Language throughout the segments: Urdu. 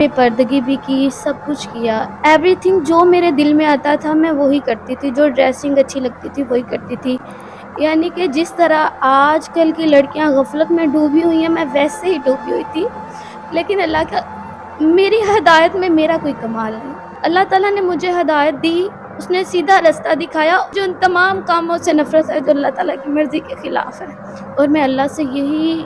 بے پردگی بھی کی، سب کچھ کیا، ایوری تھنگ جو میرے دل میں آتا تھا میں وہی کرتی تھی، جو ڈریسنگ اچھی لگتی تھی وہی کرتی تھی. یعنی کہ جس طرح آج کل کی لڑکیاں غفلت میں ڈوبی ہوئی ہیں میں ویسے ہی ڈوبی ہوئی تھی. لیکن اللہ کا میری ہدایت میں میرا کوئی کمال نہیں. اللہ تعالیٰ نے مجھے ہدایت دی، اس نے سیدھا رستہ دکھایا جو ان تمام کاموں سے نفرت ہے جو اللہ تعالیٰ کی مرضی کے خلاف ہے. اور میں اللہ سے یہی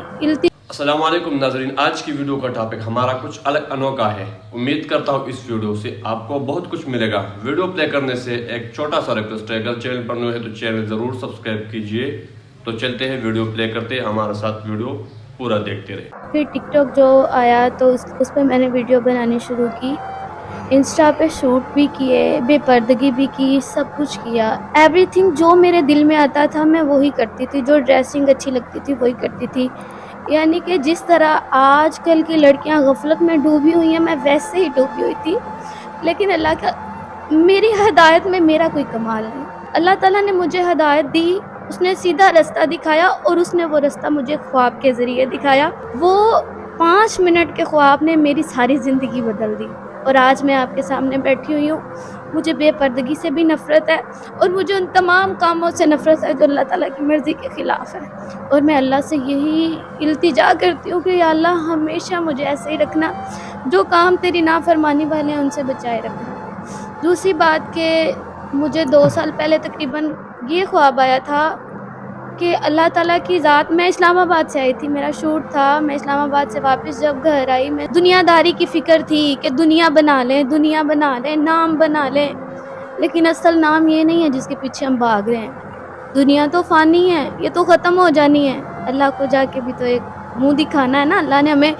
السلام علیکم ناظرین، آج کی ویڈیو کا ٹاپک ہمارا کچھ الگ انوکھا ہے. امید کرتا ہوں اس ویڈیو سے آپ کو بہت کچھ ملے گا. ویڈیو پلے کرنے سے ایک چھوٹا سا ریکویسٹ ہے، اگر چینل پر نئے ہے تو چینل ضرور سبسکرائب کیجئے. تو چلتے ہیں ویڈیو پلے کرتے ہیں، ہمارے ساتھ ویڈیو پورا دیکھتے رہے. پھر ٹک ٹاک جو آیا تو اس پہ میں نے ویڈیو بنانی شروع کی، انسٹا پہ شوٹ بھی کیے، بے پردگی بھی کی، سب کچھ کیا، ایوری تھنگ جو میرے دل میں آتا تھا میں وہی کرتی تھی، جو ڈریسنگ اچھی لگتی تھی وہی کرتی تھی. یعنی کہ جس طرح آج کل کی لڑکیاں غفلت میں ڈوبی ہوئی ہیں میں ویسے ہی ڈوبی ہوئی تھی. لیکن اللہ کا میری ہدایت میں میرا کوئی کمال نہیں. اللہ تعالیٰ نے مجھے ہدایت دی، اس نے سیدھا رستہ دکھایا اور اس نے وہ رستہ مجھے خواب کے ذریعے دکھایا. وہ 5 منٹ کے خواب نے میری ساری زندگی بدل دی. اور آج میں آپ کے سامنے بیٹھی ہوئی ہوں. مجھے بے پردگی سے بھی نفرت ہے اور مجھے ان تمام کاموں سے نفرت ہے جو اللہ تعالیٰ کی مرضی کے خلاف ہے. اور میں اللہ سے یہی التجا کرتی ہوں کہ یا اللہ ہمیشہ مجھے ایسے ہی رکھنا، جو کام تیری نافرمانی والے ہیں ان سے بچائے رکھنا. دوسری بات کہ مجھے 2 سال پہلے تقریباً یہ خواب آیا تھا کہ اللہ تعالیٰ کی ذات، میں اسلام آباد سے آئی تھی، میرا شوٹ تھا، میں اسلام آباد سے واپس جب گھر آئی میں دنیا داری کی فکر تھی کہ دنیا بنا لیں، نام بنا لیں. لیکن اصل نام یہ نہیں ہے جس کے پیچھے ہم بھاگ رہے ہیں. دنیا تو فانی ہے، یہ تو ختم ہو جانی ہے. اللہ کو جا کے بھی تو ایک منہ دکھانا ہے نا. اللہ نے ہمیں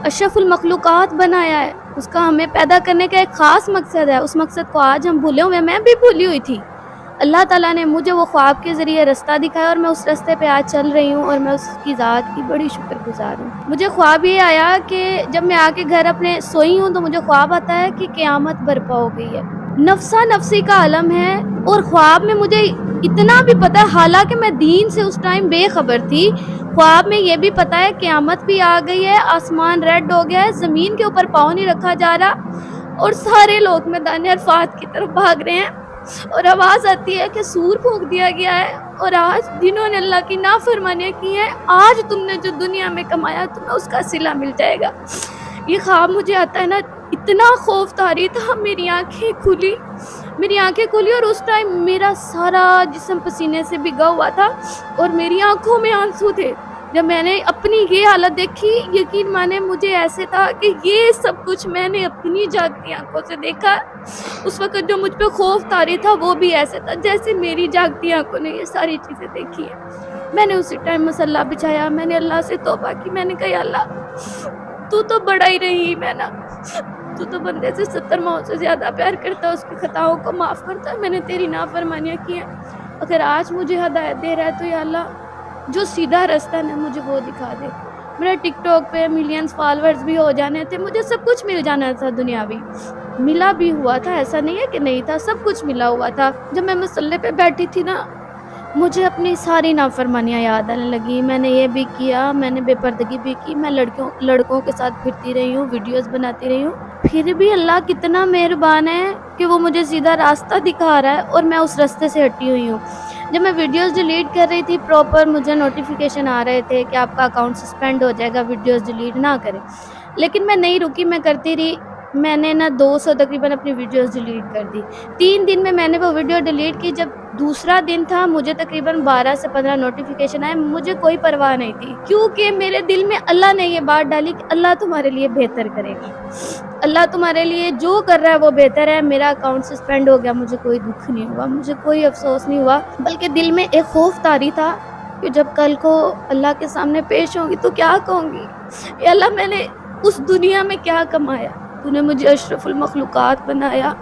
اشرف المخلوقات بنایا ہے، اس کا ہمیں پیدا کرنے کا ایک خاص مقصد ہے. اس مقصد کو آج ہم بھولے ہوئے، میں بھی بھولی ہوئی تھی. اللہ تعالیٰ نے مجھے وہ خواب کے ذریعے رستہ دکھایا اور میں اس رستے پہ آج چل رہی ہوں اور میں اس کی ذات کی بڑی شکر گزار ہوں. مجھے خواب یہ آیا کہ جب میں آ کے گھر اپنے سوئی ہوں تو مجھے خواب آتا ہے کہ قیامت برپا ہو گئی ہے. نفسا نفسی کا عالم ہے. اور خواب میں مجھے اتنا بھی پتا ہے، حالانکہ میں دین سے اس ٹائم بے خبر تھی، خواب میں یہ بھی پتا ہے قیامت بھی آ گئی ہے، آسمان ریڈ ہو گیا ہے، زمین کے اوپر پاؤں نہیں رکھا جا رہا اور سارے لوگ میدان عرفات کی طرف بھاگ رہے ہیں اور آواز آتی ہے کہ سور پھونک دیا گیا ہے. اور آج جنہوں نے اللہ کی نافرمانیاں کی ہیں، آج تم نے جو دنیا میں کمایا تمہیں اس کا صلہ مل جائے گا. یہ خواب مجھے آتا ہے نا، اتنا خوف طاری تھا. میری آنکھیں کھلی اور اس ٹائم میرا سارا جسم پسینے سے بھگا ہوا تھا اور میری آنکھوں میں آنسو تھے. جب میں نے اپنی یہ حالت دیکھی، یقین مانے مجھے ایسے تھا کہ یہ سب کچھ میں نے اپنی جاگتی آنکھوں سے دیکھا. اس وقت جو مجھ پہ خوف طاری تھا وہ بھی ایسے تھا جیسے میری جاگتی آنکھوں نے یہ ساری چیزیں دیکھی ہیں. میں نے اسی ٹائم مصلی بچھایا، میں نے اللہ سے توبہ کی. میں نے کہا یا اللہ تو تو بڑا ہی رحیم ہے نا، تو تو بندے سے 70 ماؤں سے زیادہ پیار کرتا ہے، اس کی خطاؤں کو معاف کرتا ہے. میں نے تیری نافرمانیاں کی ہیں، اگر آج مجھے ہدایت دے رہا ہے تو یا اللہ جو سیدھا رستہ ہے مجھے وہ دکھا دے. میرا ٹک ٹاک پہ ملینز فالورز بھی ہو جانے تھے، مجھے سب کچھ مل جانا تھا، دنیاوی ملا بھی ہوا تھا، ایسا نہیں ہے کہ نہیں تھا، سب کچھ ملا ہوا تھا. جب میں مصلی پہ بیٹھی تھی نا، مجھے اپنی ساری نافرمانیاں یاد آنے لگی. میں نے یہ بھی کیا، میں نے بے پردگی بھی کی، میں لڑکوں کے ساتھ پھرتی رہی ہوں، ویڈیوز بناتی رہی ہوں. پھر بھی اللہ کتنا مہربان ہے کہ وہ مجھے سیدھا راستہ دکھا رہا ہے اور میں اس راستے سے ہٹی ہوئی ہوں. جب میں ویڈیوز ڈیلیٹ کر رہی تھی پراپر مجھے نوٹیفیکیشن آ رہے تھے کہ آپ کا اکاؤنٹ سسپینڈ ہو جائے گا، ویڈیوز ڈیلیٹ نہ کریں. لیکن میں نہیں رکی، میں کرتی رہی. میں نے 200 تقریباً اپنی ویڈیوز ڈیلیٹ کر دی. 3 دن میں نے وہ ویڈیو ڈیلیٹ کی. جب دوسرا دن تھا مجھے تقریباً 12 سے 15 نوٹیفیکیشن آئے. مجھے کوئی پرواہ نہیں تھی کیونکہ میرے دل میں اللہ نے یہ بات ڈالی کہ اللہ تمہارے لیے بہتر کرے گا، اللہ تمہارے لیے جو کر رہا ہے وہ بہتر ہے. میرا اکاؤنٹ سسپینڈ ہو گیا، مجھے کوئی دکھ نہیں ہوا، مجھے کوئی افسوس نہیں ہوا، بلکہ دل میں ایک خوف طاری تھا کہ جب کل کو اللہ کے سامنے پیش ہوں گی تو کیا کہوں گی، اے اللہ میں نے اس دنیا میں کیا کمایا، تو نے مجھے اشرف المخلوقات بنایا،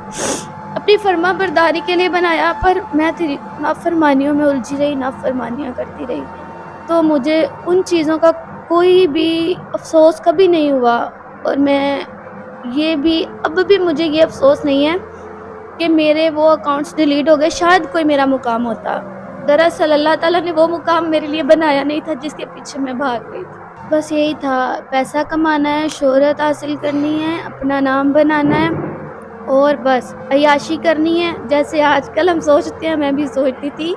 اپنی فرما برداری کے لیے بنایا، پر میں تیری نافرمانیوں میں الجھی رہی، نافرمانیاں کرتی رہی. تو مجھے ان چیزوں کا کوئی بھی افسوس کبھی نہیں ہوا. اور میں یہ بھی اب بھی مجھے یہ افسوس نہیں ہے کہ میرے وہ اکاؤنٹس ڈیلیٹ ہو گئے. شاید کوئی میرا مقام ہوتا، دراصل اللہ تعالیٰ نے وہ مقام میرے لیے بنایا نہیں تھا جس کے پیچھے میں بھاگ رہی تھی. بس یہی تھا، پیسہ کمانا ہے، شہرت حاصل کرنی ہے، اپنا نام بنانا ہے اور بس عیاشی کرنی ہے. جیسے آج کل ہم سوچتے ہیں، میں بھی سوچتی تھی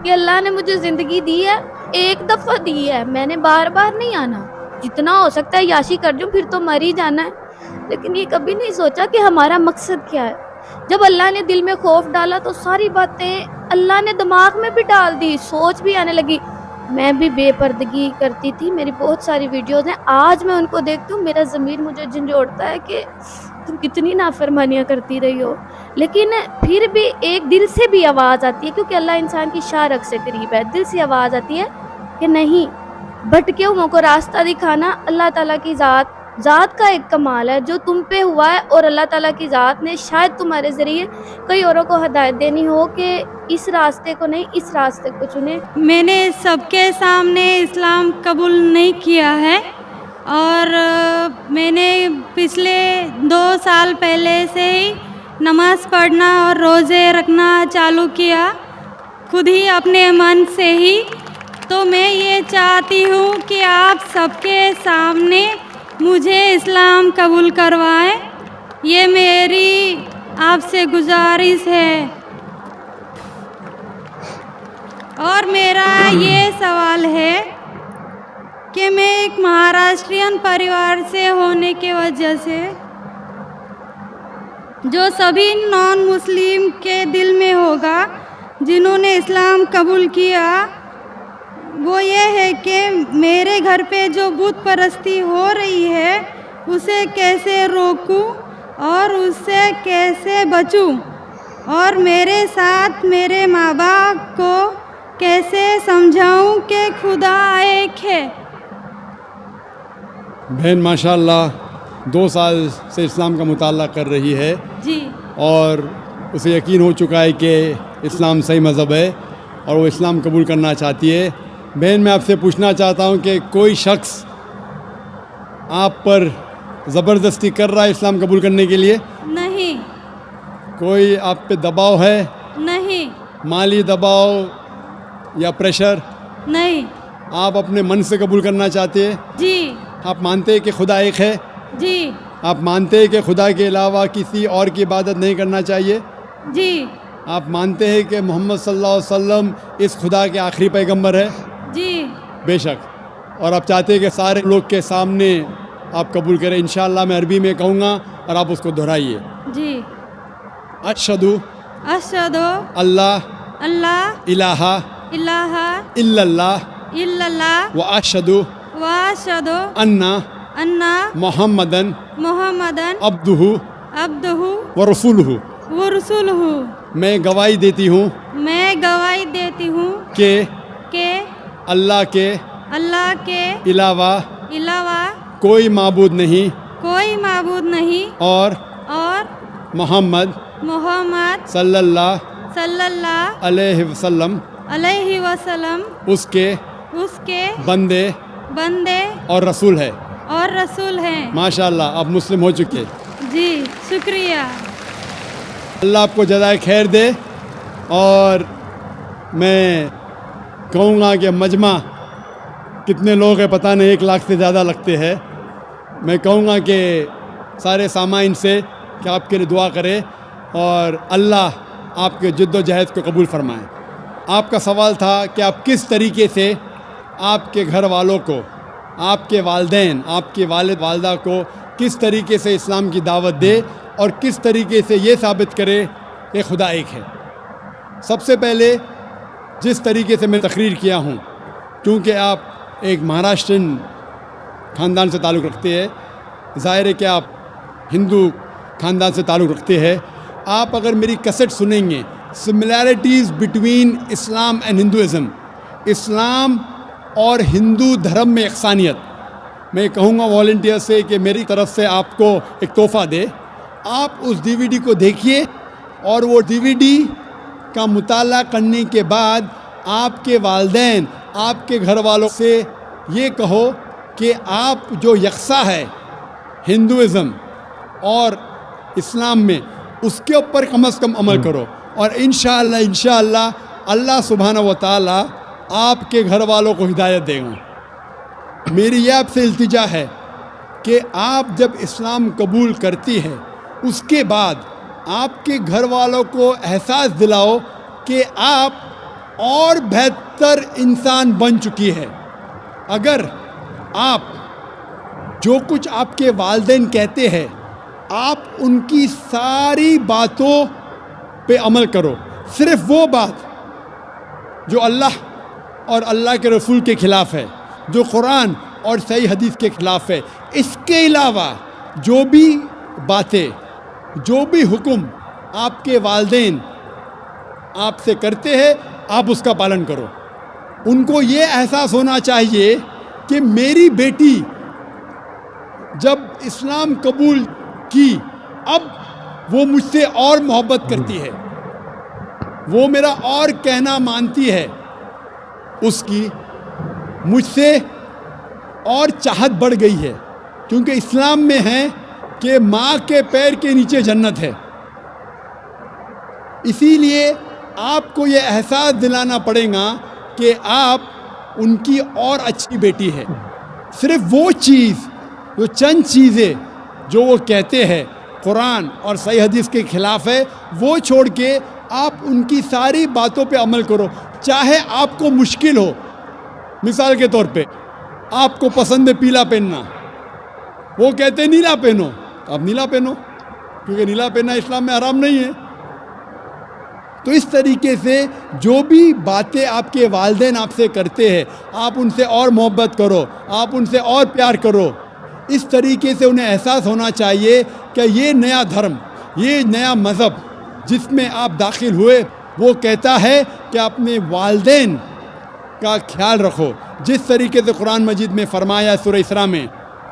کہ اللہ نے مجھے زندگی دی ہے، ایک دفعہ دی ہے، میں نے بار بار نہیں آنا، جتنا ہو سکتا ہے عیاشی کر لوں، پھر تو مر ہی جانا ہے. لیکن یہ کبھی نہیں سوچا کہ ہمارا مقصد کیا ہے. جب اللہ نے دل میں خوف ڈالا تو ساری باتیں اللہ نے دماغ میں بھی ڈال دی، سوچ بھی آنے لگی. میں بھی بے پردگی کرتی تھی، میری بہت ساری ویڈیوز ہیں، آج میں ان کو دیکھتی ہوں میرا ضمیر مجھے جھنجھوڑتا ہے کہ تم کتنی نافرمانیاں کرتی رہی ہو. لیکن پھر بھی ایک دل سے بھی آواز آتی ہے، کیونکہ اللہ انسان کی شارک سے قریب ہے، دل سے آواز آتی ہے کہ نہیں، بھٹکے ہوئوں کو راستہ دکھانا اللہ تعالیٰ کی ذات کا ایک کمال ہے جو تم پہ ہوا ہے، اور اللہ تعالیٰ کی ذات نے شاید تمہارے ذریعے کئی اوروں کو ہدایت دینی ہو کہ اس راستے کو نہیں، اس راستے کو چنے. میں نے سب کے سامنے اسلام قبول نہیں کیا ہے، اور میں نے پچھلے 2 سال پہلے سے ہی نماز پڑھنا اور روزے رکھنا چالو کیا، خود ہی اپنے من سے ہی. تو میں یہ چاہتی ہوں کہ آپ سب کے سامنے مجھے اسلام قبول کروائیں، یہ میری آپ سے گزارش ہے. اور میرا یہ سوال ہے کہ میں ایک مہاراشٹرین پریوار سے ہونے کی وجہ سے جو سبھی نان مسلم کے دل میں ہوگا جنہوں نے اسلام قبول کیا، وہ یہ ہے کہ میرے گھر پہ جو بت پرستی ہو رہی ہے اسے کیسے روکوں اور اس سے کیسے بچوں، اور میرے ساتھ میرے ماں باپ کو کیسے سمجھاؤں کہ خدا ایک ہے. بہن ماشاء اللہ 2 سال سے اسلام کا مطالعہ کر رہی ہے جی، اور اسے یقین ہو چکا ہے کہ اسلام صحیح مذہب ہے اور وہ اسلام قبول کرنا چاہتی ہے. بہن میں آپ سے پوچھنا چاہتا ہوں کہ کوئی شخص آپ پر زبردستی کر رہا ہے اسلام قبول کرنے کے لیے؟ نہیں. کوئی آپ پہ دباؤ ہے؟ نہیں. مالی دباؤ یا پریشر؟ نہیں. آپ اپنے من سے قبول کرنا چاہتے ہیں؟ جی. آپ مانتے ہیں کہ خدا ایک ہے؟ جی. آپ مانتے ہیں کہ خدا کے علاوہ کسی اور کی عبادت نہیں کرنا چاہیے؟ جی. آپ مانتے ہیں کہ محمد صلی اللہ علیہ وسلم اس خدا کے آخری پیغمبر ہے؟ جی. بے شک. اور آپ چاہتے ہیں کہ سارے لوگ کے سامنے آپ قبول کریں؟ انشاءاللہ میں عربی میں کہوں گا اور آپ اس کو دہرائیے. جی. اشہدو اشہدو اللہ اللہ الہ الہ الا اللہ الا اللہ و اشہدو واشہدو انا انا محمدن محمدن عبدہ عبدہ ورسولہ. ورسولہ. میں گواہی دیتی ہوں میں گواہی دیتی ہوں کہ اللہ کے علاوہ علاوہ کوئی معبود نہیں کوئی معبود نہیں، اور محمد صلی اللہ علیہ وسلم اس کے بندے اور رسول ہے. ہیں. ماشاءاللہ آپ مسلم ہو چکے. جی شکریہ. اللہ آپ کو جزائے خیر دے. اور میں کہوں گا کہ مجمع کتنے لوگ ہیں پتہ نہیں، 1 لاکھ سے زیادہ لگتے ہیں. میں کہوں گا کہ سارے سامعین سے کہ آپ کے لیے دعا کرے اور اللہ آپ کے جد و جہد کو قبول فرمائے. آپ کا سوال تھا کہ آپ کس طریقے سے آپ کے گھر والوں کو، آپ کے والدین، آپ کے والد والدہ کو کس طریقے سے اسلام کی دعوت دے اور کس طریقے سے یہ ثابت کرے کہ خدا ایک ہے. سب سے پہلے جس طریقے سے میں تقریر کیا ہوں، کیونکہ آپ ایک مہاراشٹرین خاندان سے تعلق رکھتے ہیں، ظاہر ہے کہ آپ ہندو خاندان سے تعلق رکھتے ہیں. آپ اگر میری کیسٹ سنیں گے similarities between Islam and Hinduism, اسلام اور ہندو دھرم میں یکسانیت، میں کہوں گا والنٹیئر سے کہ میری طرف سے آپ کو ایک تحفہ دے. آپ اس DVD کو دیکھیے اور وہ DVD کا مطالعہ کرنے کے بعد آپ کے والدین، آپ کے گھر والوں سے یہ کہو کہ آپ جو یکساں ہے ہندوازم اور اسلام میں، اس کے اوپر کم از کم عمل کرو، اور انشاءاللہ اللہ سبحانہ و تعالی آپ کے گھر والوں کو ہدایت دے گا. میری یہ آپ سے التجا ہے کہ آپ جب اسلام قبول کرتی ہیں اس کے بعد آپ کے گھر والوں کو احساس دلاؤ کہ آپ اور بہتر انسان بن چکی ہے. اگر آپ جو کچھ آپ کے والدین کہتے ہیں آپ ان کی ساری باتوں پہ عمل کرو, صرف وہ بات جو اللہ اور اللہ کے رسول کے خلاف ہے, جو قرآن اور صحیح حدیث کے خلاف ہے. اس کے علاوہ جو بھی باتیں, جو بھی حکم آپ کے والدین آپ سے کرتے ہیں آپ اس کا پالن کرو. ان کو یہ احساس ہونا چاہیے کہ میری بیٹی جب اسلام قبول کی اب وہ مجھ سے اور محبت کرتی ہے, وہ میرا اور کہنا مانتی ہے, اس کی مجھ سے اور چاہت بڑھ گئی ہے. کیونکہ اسلام میں ہے کہ ماں کے پیر کے نیچے جنت ہے. اسی لیے آپ کو یہ احساس دلانا پڑے گا کہ آپ ان کی اور اچھی بیٹی ہے. صرف وہ چیز, جو چند چیزیں جو وہ کہتے ہیں قرآن اور صحیح حدیث کے خلاف ہے, وہ چھوڑ کے آپ ان کی ساری باتوں پہ عمل کرو, چاہے آپ کو مشکل ہو. مثال کے طور پہ آپ کو پسند ہے پیلا پہننا, وہ کہتے ہیں نیلا پہنو, آپ نیلا پہنو, کیونکہ نیلا پہننا اسلام میں حرام نہیں ہے. تو اس طریقے سے جو بھی باتیں آپ کے والدین آپ سے کرتے ہیں آپ ان سے اور محبت کرو, آپ ان سے اور پیار کرو. اس طریقے سے انہیں احساس ہونا چاہیے کہ یہ نیا دھرم, یہ نیا مذہب جس میں آپ داخل ہوئے وہ کہتا ہے کہ اپنے والدین کا خیال رکھو. جس طریقے سے قرآن مجید میں فرمایا سورہ اسراء میں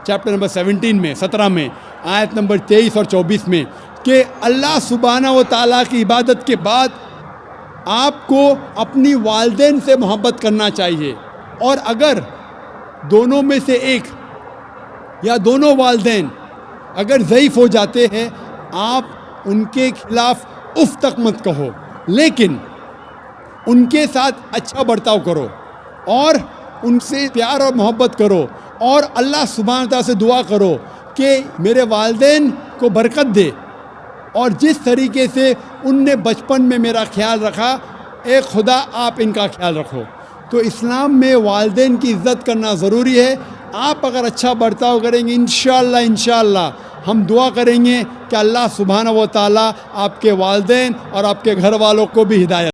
چیپٹر نمبر 17 میں آیت نمبر 23 اور 24 میں کہ اللہ سبحانہ و تعالیٰ کی عبادت کے بعد آپ کو اپنی والدین سے محبت کرنا چاہیے. اور اگر دونوں میں سے ایک یا دونوں والدین اگر ضعیف ہو جاتے ہیں آپ ان کے خلاف اف تک مت کہو, لیکن ان کے ساتھ اچھا برتاؤ کرو اور ان سے پیار اور محبت کرو, اور اللہ سبحانہ تعالیٰ سے دعا کرو کہ میرے والدین کو برکت دے. اور جس طریقے سے ان نے بچپن میں میرا خیال رکھا اے خدا آپ ان کا خیال رکھو. تو اسلام میں والدین کی عزت کرنا ضروری ہے. آپ اگر اچھا برتاؤ کریں گے انشاءاللہ ہم دعا کریں گے کہ اللہ سبحانہ و تعالیٰ آپ کے والدین اور آپ کے گھر والوں کو بھی ہدایت